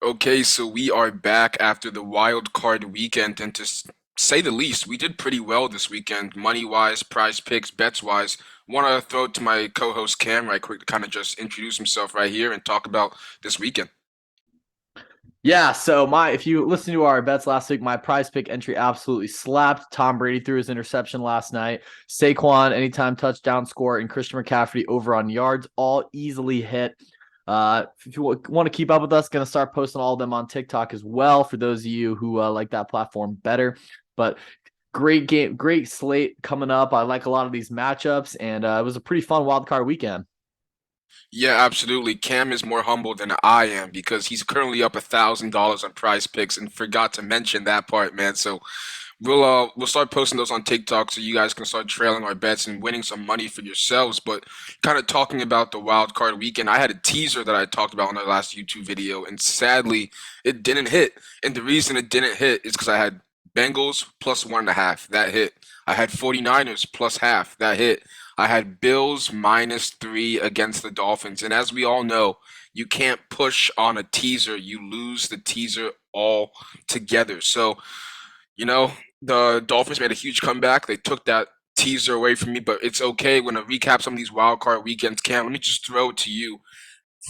Okay, so we are back after the wild card weekend, and say the least, we did pretty well this weekend, money wise, prize picks, bets wise. Want to throw it to my co-host Cam right quick to kind of just introduce himself right here and talk about this weekend. Yeah, so my if you listen to our bets last week, my prize pick entry absolutely slapped. Tom Brady threw his interception last night. Saquon anytime touchdown score and Christian McCaffrey over on yards all easily hit. If you want to keep up with us, going to start posting all of them on TikTok as well for those of you who like that platform better. But great game, great slate coming up. I like a lot of these matchups, and it was a pretty fun wild card weekend. Yeah, absolutely. Cam is more humble than I am because he's currently up $1,000 on prize picks and forgot to mention that part, man. So we'll start posting those on TikTok so you guys can start trailing our bets and winning some money for yourselves. But kind of talking about the wild card weekend, I had a teaser that I talked about in the last YouTube video, and sadly, it didn't hit. And the reason it didn't hit is because I had Bengals plus 1.5 that hit. I had 49ers plus half that hit. I had Bills -3 against the Dolphins, and as we all know, you can't push on a teaser. You lose the teaser all together. So you know, the Dolphins made a huge comeback. They took that teaser away from me, but it's okay. When I recap some of these wild card weekends, Cam, let me just throw it to you.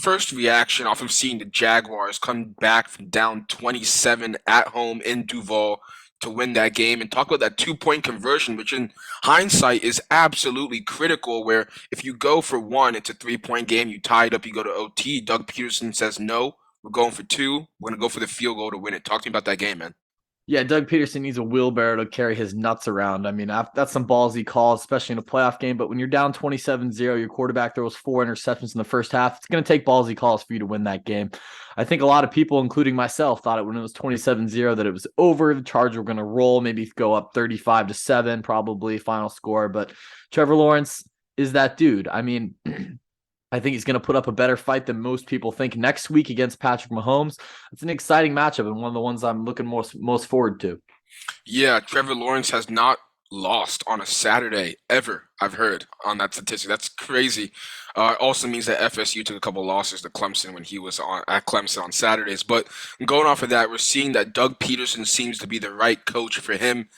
First reaction off of seeing the Jaguars come back from down 27 at home in Duval to win that game and talk about that 2 point conversion, which in hindsight is absolutely critical. Where if you go for one, it's a 3 point game, you tie it up, you go to OT. Doug Peterson says, no, we're going for two. We're going to go for the field goal to win it. Talk to me about that game, man. Yeah, Doug Peterson needs a wheelbarrow to carry his nuts around. I mean, that's some ballsy calls, especially in a playoff game. But when you're down 27-0, your quarterback throws four interceptions in the first half, it's going to take ballsy calls for you to win that game. I think a lot of people, including myself, thought it when it was 27-0 that it was over. The Chargers were going to roll, maybe go up 35-7, probably final score. But Trevor Lawrence is that dude. I mean, I think he's going to put up a better fight than most people think next week against Patrick Mahomes. It's an exciting matchup and one of the ones I'm looking most forward to. Yeah, Trevor Lawrence has not lost on a Saturday ever, I've heard on that statistic. That's crazy. Also means that FSU took a couple losses to Clemson when he was on at Clemson on Saturdays. But going off of that, we're seeing that Doug Peterson seems to be the right coach for him.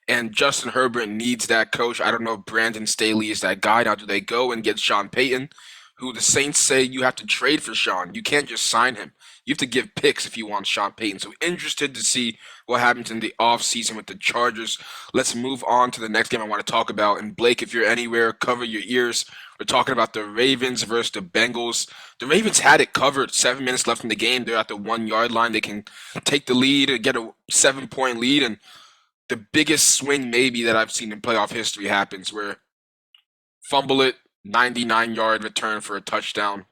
And Justin Herbert needs that coach. I don't know if Brandon Staley is that guy. Now, do they go and get Sean Payton, who the Saints say you have to trade for Sean? You can't just sign him. You have to give picks if you want Sean Payton. So interested to see what happens in the offseason with the Chargers. Let's move on to the next game I want to talk about. And Blake, if you're anywhere, cover your ears. We're talking about the Ravens versus the Bengals. The Ravens had it covered. 7 minutes left in the game. They're at the 1 yard line. They can take the lead and get a 7 point lead. And the biggest swing maybe that I've seen in playoff history happens where fumble it, 99-yard return for a touchdown.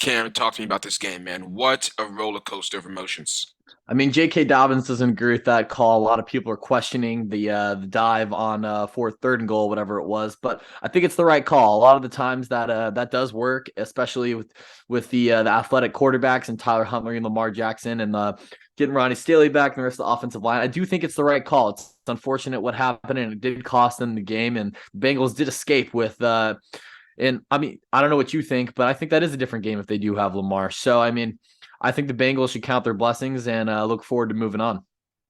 Cam, talk to me about this game, man. What a roller coaster of emotions. I mean, J.K. Dobbins doesn't agree with that call. A lot of people are questioning the dive on fourth, third and goal, whatever it was. But I think it's the right call. A lot of the times that does work, especially with the athletic quarterbacks and Tyler Huntley and Lamar Jackson and getting Ronnie Staley back and the rest of the offensive line. I do think it's the right call. It's unfortunate what happened, and it did cost them the game. And Bengals did escape with. And I mean, I don't know what you think, but I think that is a different game if they do have Lamar. So I mean. I think the Bengals should count their blessings and look forward to moving on.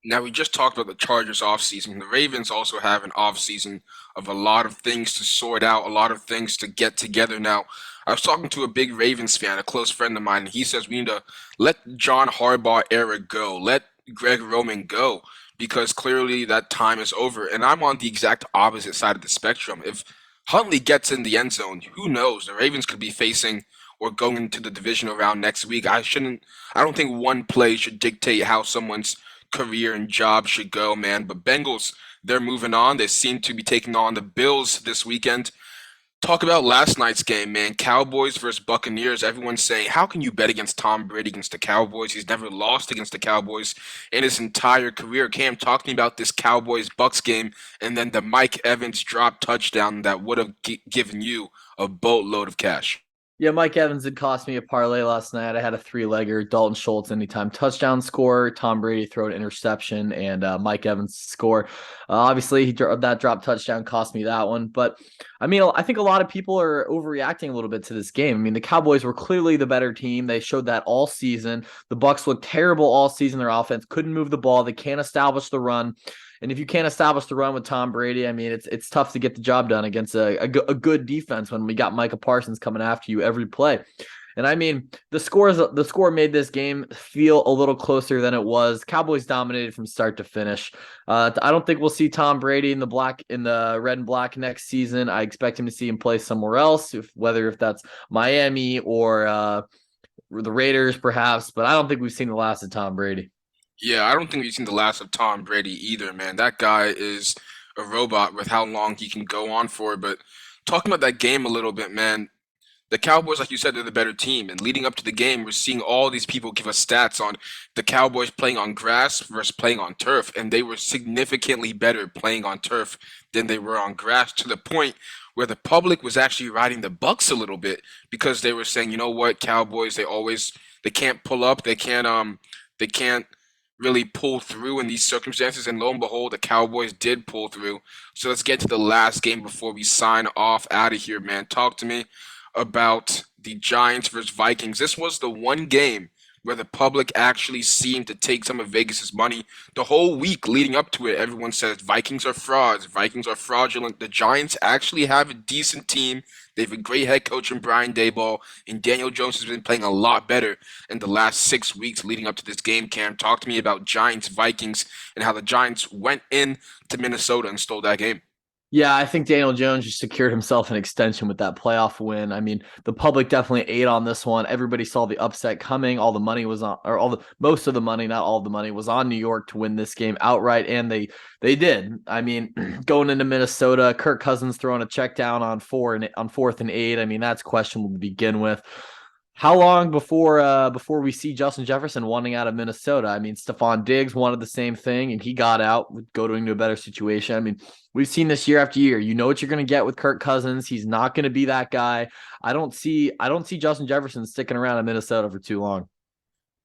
Now, we just talked about the Chargers offseason. The Ravens also have an offseason of a lot of things to sort out, a lot of things to get together. Now, I was talking to a big Ravens fan, a close friend of mine, and he says we need to let John Harbaugh era go, let Greg Roman go, because clearly that time is over. And I'm on the exact opposite side of the spectrum. If Huntley gets in the end zone, who knows? The Ravens could be facing or going into the divisional round next week. I don't think one play should dictate how someone's career and job should go, man. But Bengals, they're moving on. They seem to be taking on the Bills this weekend. Talk about last night's game, man. Cowboys versus Buccaneers. Everyone's saying, how can you bet against Tom Brady against the Cowboys? He's never lost against the Cowboys in his entire career. Cam, talk to me about this Cowboys Bucks game and then the Mike Evans drop touchdown that would have given you a boatload of cash. Yeah, Mike Evans had cost me a parlay last night. I had a three-legger: Dalton Schultz anytime touchdown score, Tom Brady throw an interception, and Mike Evans score. Obviously, that drop touchdown cost me that one. But I mean, I think a lot of people are overreacting a little bit to this game. I mean, the Cowboys were clearly the better team. They showed that all season. The Bucs looked terrible all season. Their offense couldn't move the ball. They can't establish the run. And if you can't establish the run with Tom Brady, I mean, it's tough to get the job done against a good defense when we got Micah Parsons coming after you every play. And I mean, the score made this game feel a little closer than it was. Cowboys dominated from start to finish. I don't think we'll see Tom Brady in the red and black next season. I expect him to see him play somewhere else, whether if that's Miami or the Raiders, perhaps. But I don't think we've seen the last of Tom Brady. Yeah, I don't think we've seen the last of Tom Brady either, man. That guy is a robot with how long he can go on for. But talking about that game a little bit, man, the Cowboys, like you said, they're the better team. And leading up to the game, we're seeing all these people give us stats on the Cowboys playing on grass versus playing on turf. And they were significantly better playing on turf than they were on grass, to the point where the public was actually riding the Bucks a little bit because they were saying, you know what, Cowboys, they can't pull up, they can't really pull through in these circumstances. And lo and behold, the Cowboys did pull through. So let's get to the last game before we sign off out of here, man. Talk to me about the Giants versus Vikings. This was the one game where the public actually seemed to take some of Vegas's money. The whole week leading up to it, everyone says Vikings are frauds, Vikings are fraudulent. The Giants actually have a decent team. They have a great head coach in Brian Daboll, and Daniel Jones has been playing a lot better in the last 6 weeks leading up to this game. Cam, talk to me about Giants Vikings and how the Giants went in to Minnesota and stole that game. Yeah, I think Daniel Jones just secured himself an extension with that playoff win. I mean, the public definitely ate on this one. Everybody saw the upset coming. All the money was on, or all the most of the money, not all of the money, was on New York to win this game outright, and they did. I mean, going into Minnesota, Kirk Cousins throwing a check down on 4th and 8. I mean, that's questionable to begin with. How long before we see Justin Jefferson wanting out of Minnesota? I mean, Stephon Diggs wanted the same thing, and he got out, going to a better situation. I mean, we've seen this year after year. You know what you're going to get with Kirk Cousins. He's not going to be that guy. I don't see Justin Jefferson sticking around in Minnesota for too long.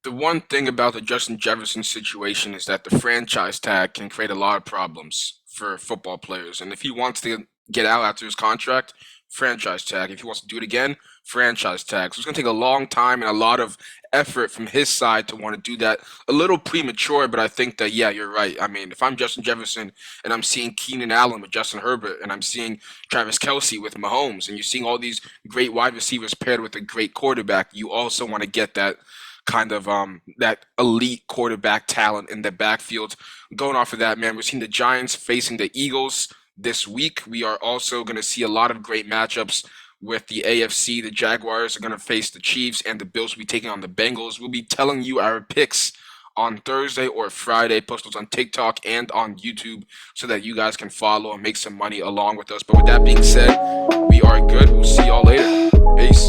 The one thing about the Justin Jefferson situation is that the franchise tag can create a lot of problems for football players. And if he wants to get out after his contract, franchise tag. If he wants to do it again, franchise tag. So it's going to take a long time and a lot of effort from his side to want to do that. A little premature, but I think that, yeah, you're right. I mean, if I'm Justin Jefferson and I'm seeing Keenan Allen with Justin Herbert and I'm seeing Travis Kelsey with Mahomes and you're seeing all these great wide receivers paired with a great quarterback, you also want to get that kind of that elite quarterback talent in the backfield. Going off of that, man, we're seeing the Giants facing the Eagles this week. We are also going to see a lot of great matchups with the AFC. The Jaguars are going to face the Chiefs, and the Bills will be taking on the Bengals. We'll be telling you our picks on Thursday or Friday. Post those on TikTok and on YouTube so that you guys can follow and make some money along with us. But with that being said, we are good. We'll see y'all later. Peace.